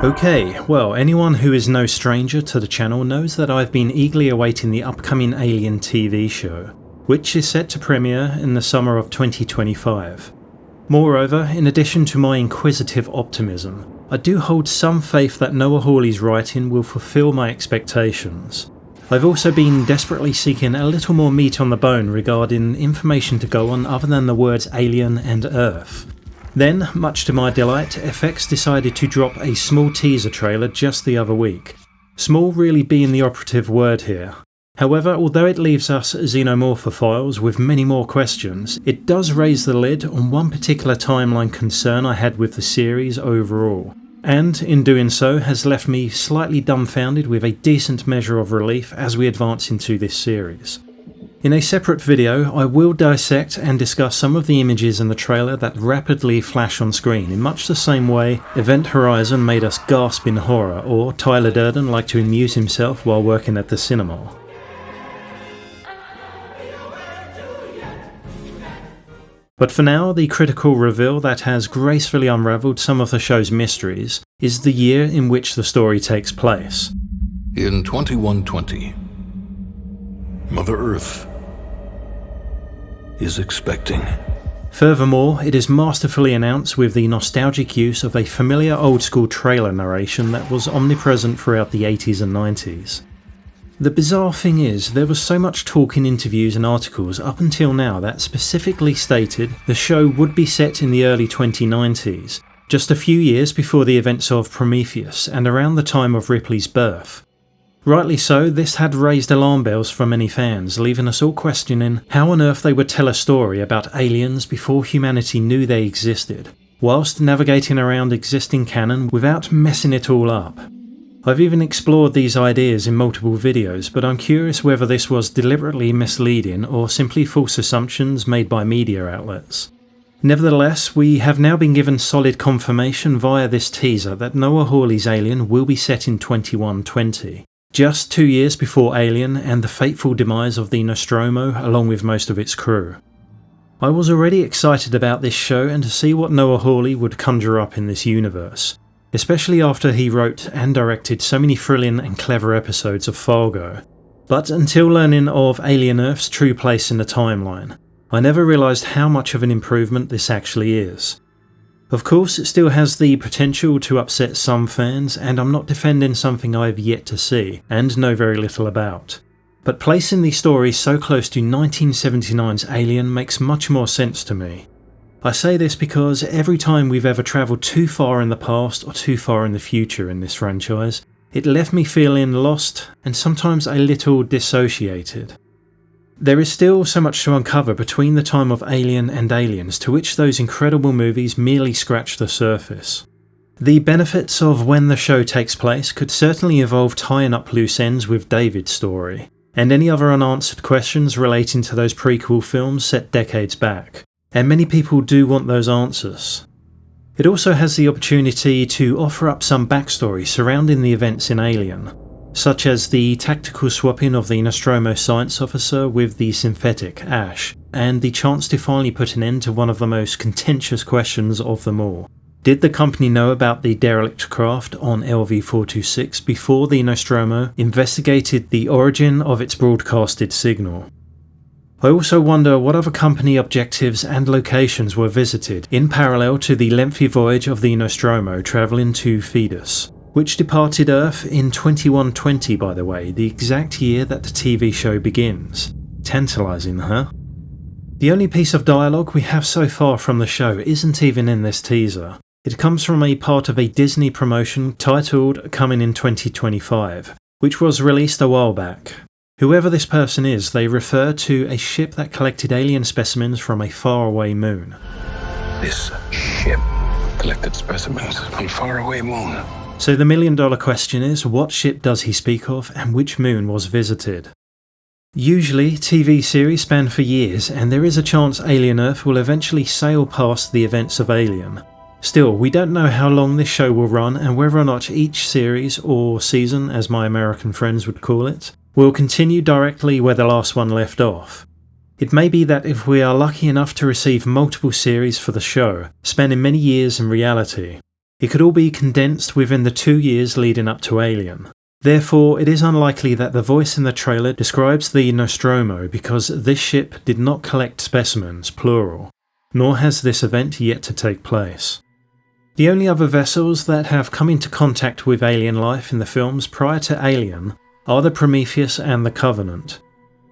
Okay, well, anyone who is no stranger to the channel knows that I've been eagerly awaiting the upcoming Alien TV show, which is set to premiere in the summer of 2025. Moreover, in addition to my inquisitive optimism, I do hold some faith that Noah Hawley's writing will fulfill my expectations. I've also been desperately seeking a little more meat on the bone regarding information to go on other than the words Alien and Earth. Then, much to my delight, FX decided to drop a small teaser trailer just the other week. Small really being the operative word here. However, although it leaves us Xenomorphophiles with many more questions, it does raise the lid on one particular timeline concern I had with the series overall. And, in doing so, has left me slightly dumbfounded with a decent measure of relief as we advance into this series. In a separate video, I will dissect and discuss some of the images in the trailer that rapidly flash on screen in much the same way Event Horizon made us gasp in horror, or Tyler Durden liked to amuse himself while working at the cinema. But for now, the critical reveal that has gracefully unravelled some of the show's mysteries is the year in which the story takes place. In 2120, Mother Earth is expecting. Furthermore, it is masterfully announced with the nostalgic use of a familiar old-school trailer narration that was omnipresent throughout the 80s and 90s. The bizarre thing is, there was so much talk in interviews and articles up until now that specifically stated the show would be set in the early 2090s, just a few years before the events of Prometheus and around the time of Ripley's birth. Rightly so, this had raised alarm bells for many fans, leaving us all questioning how on earth they would tell a story about aliens before humanity knew they existed, whilst navigating around existing canon without messing it all up. I've even explored these ideas in multiple videos, but I'm curious whether this was deliberately misleading or simply false assumptions made by media outlets. Nevertheless, we have now been given solid confirmation via this teaser that Noah Hawley's Alien will be set in 2120. Just 2 years before Alien and the fateful demise of the Nostromo along with most of its crew. I was already excited about this show and to see what Noah Hawley would conjure up in this universe, especially after he wrote and directed so many thrilling and clever episodes of Fargo. But until learning of Alien Earth's true place in the timeline, I never realised how much of an improvement this actually is. Of course, it still has the potential to upset some fans, and I'm not defending something I've yet to see, and know very little about. But placing the story so close to 1979's Alien makes much more sense to me. I say this because every time we've ever travelled too far in the past or too far in the future in this franchise, it left me feeling lost and sometimes a little dissociated. There is still so much to uncover between the time of Alien and Aliens, to which those incredible movies merely scratch the surface. The benefits of when the show takes place could certainly involve tying up loose ends with David's story, and any other unanswered questions relating to those prequel films set decades back, and many people do want those answers. It also has the opportunity to offer up some backstory surrounding the events in Alien, such as the tactical swapping of the Nostromo science officer with the synthetic Ash, and the chance to finally put an end to one of the most contentious questions of them all. Did the company know about the derelict craft on LV-426 before the Nostromo investigated the origin of its broadcasted signal? I also wonder what other company objectives and locations were visited in parallel to the lengthy voyage of the Nostromo travelling to Phoebus, which departed Earth in 2120, by the way, the exact year that the TV show begins. Tantalising, huh? The only piece of dialogue we have so far from the show isn't even in this teaser. It comes from a part of a Disney promotion titled Coming in 2025, which was released a while back. Whoever this person is, they refer to a ship that collected alien specimens from a faraway moon. This ship collected specimens on a faraway moon. So the million-dollar question is, what ship does he speak of and which moon was visited? Usually, TV series span for years, and there is a chance Alien Earth will eventually sail past the events of Alien. Still, we don't know how long this show will run and whether or not each series, or season as my American friends would call it, will continue directly where the last one left off. It may be that if we are lucky enough to receive multiple series for the show, spanning many years in reality, It could all be condensed within the 2 years leading up to Alien. Therefore, it is unlikely that the voice in the trailer describes the Nostromo because this ship did not collect specimens, plural, nor has this event yet to take place. The only other vessels that have come into contact with alien life in the films prior to Alien are the Prometheus and the Covenant.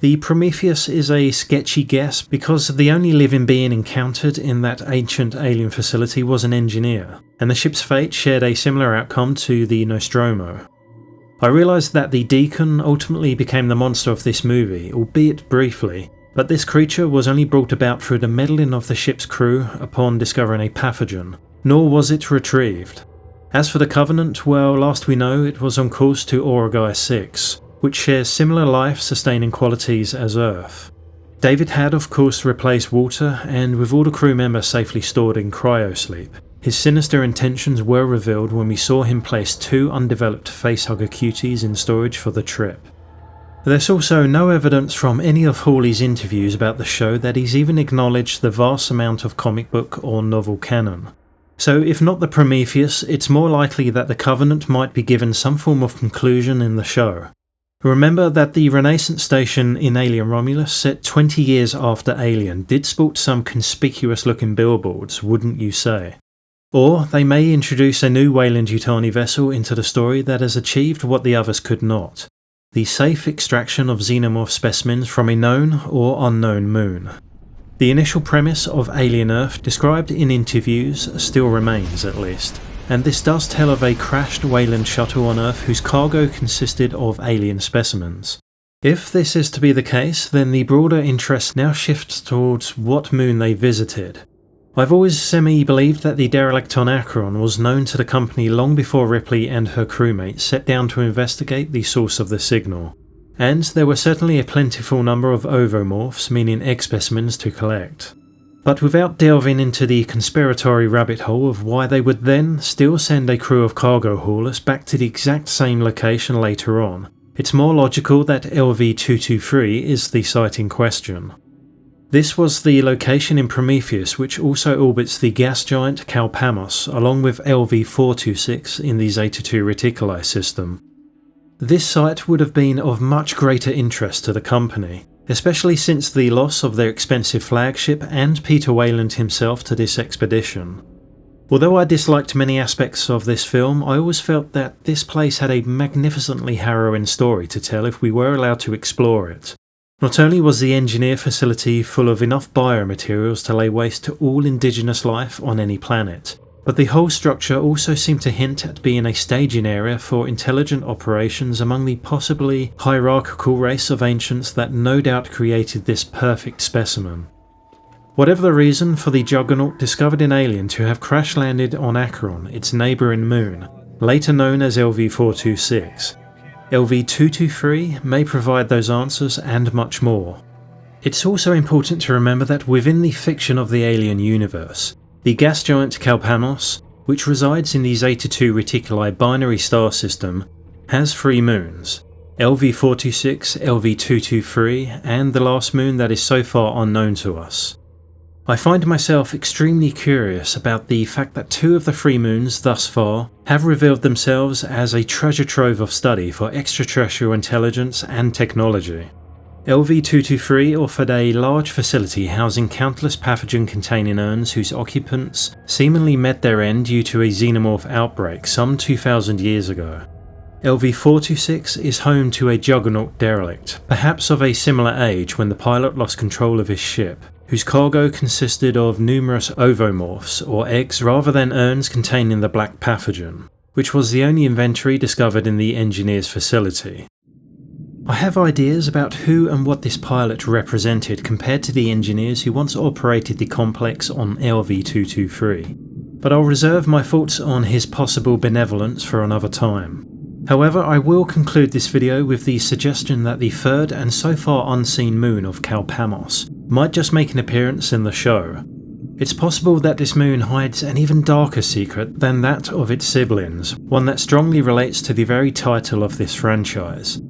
The Prometheus is a sketchy guess because the only living being encountered in that ancient alien facility was an engineer, and the ship's fate shared a similar outcome to the Nostromo. I realised that the Deacon ultimately became the monster of this movie, albeit briefly, but this creature was only brought about through the meddling of the ship's crew upon discovering a pathogen, nor was it retrieved. As for the Covenant, well, last we know it was on course to Origai 6, which shares similar life-sustaining qualities as Earth. David had of course replaced water, and with all the crew members safely stored in cryosleep, his sinister intentions were revealed when we saw him place 2 undeveloped facehugger cuties in storage for the trip. There's also no evidence from any of Hawley's interviews about the show that he's even acknowledged the vast amount of comic book or novel canon. So if not the Prometheus, it's more likely that the Covenant might be given some form of conclusion in the show. Remember that the Renaissance station in Alien Romulus, set 20 years after Alien, did sport some conspicuous looking billboards, wouldn't you say? Or they may introduce a new Weyland-Yutani vessel into the story that has achieved what the others could not: the safe extraction of Xenomorph specimens from a known or unknown moon. The initial premise of Alien Earth described in interviews still remains, at least, and this does tell of a crashed Weyland shuttle on Earth whose cargo consisted of alien specimens. If this is to be the case, then the broader interest now shifts towards what moon they visited. I've always semi-believed that the derelict on Acheron was known to the company long before Ripley and her crewmates set down to investigate the source of the signal, and there were certainly a plentiful number of ovomorphs, meaning egg specimens, to collect. But without delving into the conspiratory rabbit hole of why they would then still send a crew of cargo haulers back to the exact same location later on, it's more logical that LV-223 is the site in question. This was the location in Prometheus which also orbits the gas giant Calpamos, along with LV-426 in the Zeta II Reticuli system. This site would have been of much greater interest to the company, especially since the loss of their expensive flagship and Peter Weyland himself to this expedition. Although I disliked many aspects of this film, I always felt that this place had a magnificently harrowing story to tell if we were allowed to explore it. Not only was the engineer facility full of enough biomaterials to lay waste to all indigenous life on any planet, but the whole structure also seemed to hint at being a staging area for intelligent operations among the possibly hierarchical race of ancients that no doubt created this perfect specimen. Whatever the reason for the Juggernaut discovered in Alien to have crash-landed on Acheron, its neighbouring moon, later known as LV-426, LV-223 may provide those answers and much more. It's also important to remember that within the fiction of the Alien universe, the gas giant Calpamos, which resides in the Zeta II Reticuli binary star system, has 3 moons: LV-426, LV-223, and the last moon that is so far unknown to us. I find myself extremely curious about the fact that 2 of the 3 moons thus far have revealed themselves as a treasure trove of study for extraterrestrial intelligence and technology. LV-223 offered a large facility housing countless pathogen-containing urns whose occupants seemingly met their end due to a xenomorph outbreak some 2,000 years ago. LV-426 is home to a Juggernaut derelict, perhaps of a similar age when the pilot lost control of his ship, whose cargo consisted of numerous ovomorphs, or eggs, rather than urns containing the black pathogen, which was the only inventory discovered in the engineer's facility. I have ideas about who and what this pilot represented compared to the engineers who once operated the complex on LV-223, but I'll reserve my thoughts on his possible benevolence for another time. However, I will conclude this video with the suggestion that the 3rd and so far unseen moon of Calpamos might just make an appearance in the show. It's possible that this moon hides an even darker secret than that of its siblings, one that strongly relates to the very title of this franchise.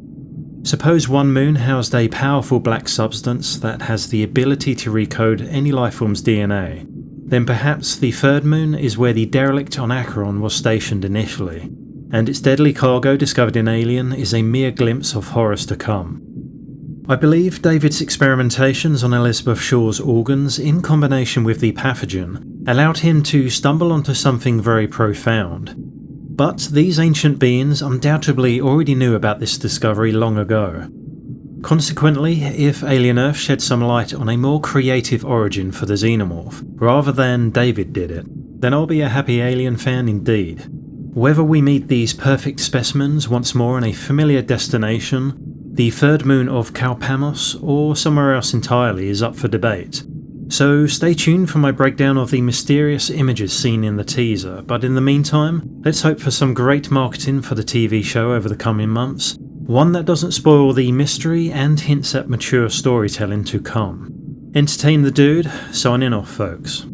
Suppose one moon housed a powerful black substance that has the ability to recode any lifeform's DNA. then perhaps the third moon is where the derelict on Acheron was stationed initially, and its deadly cargo discovered in Alien is a mere glimpse of horrors to come. I believe David's experimentations on Elizabeth Shaw's organs, in combination with the pathogen, allowed him to stumble onto something very profound. But these ancient beings undoubtedly already knew about this discovery long ago. Consequently, if Alien Earth shed some light on a more creative origin for the Xenomorph, rather than David did it, then I'll be a happy Alien fan indeed. Whether we meet these perfect specimens once more in a familiar destination, the third moon of Kalpamos, or somewhere else entirely, is up for debate. So stay tuned for my breakdown of the mysterious images seen in the teaser, but in the meantime, let's hope for some great marketing for the TV show over the coming months, one that doesn't spoil the mystery and hints at mature storytelling to come. Entertain the dude, signing off folks.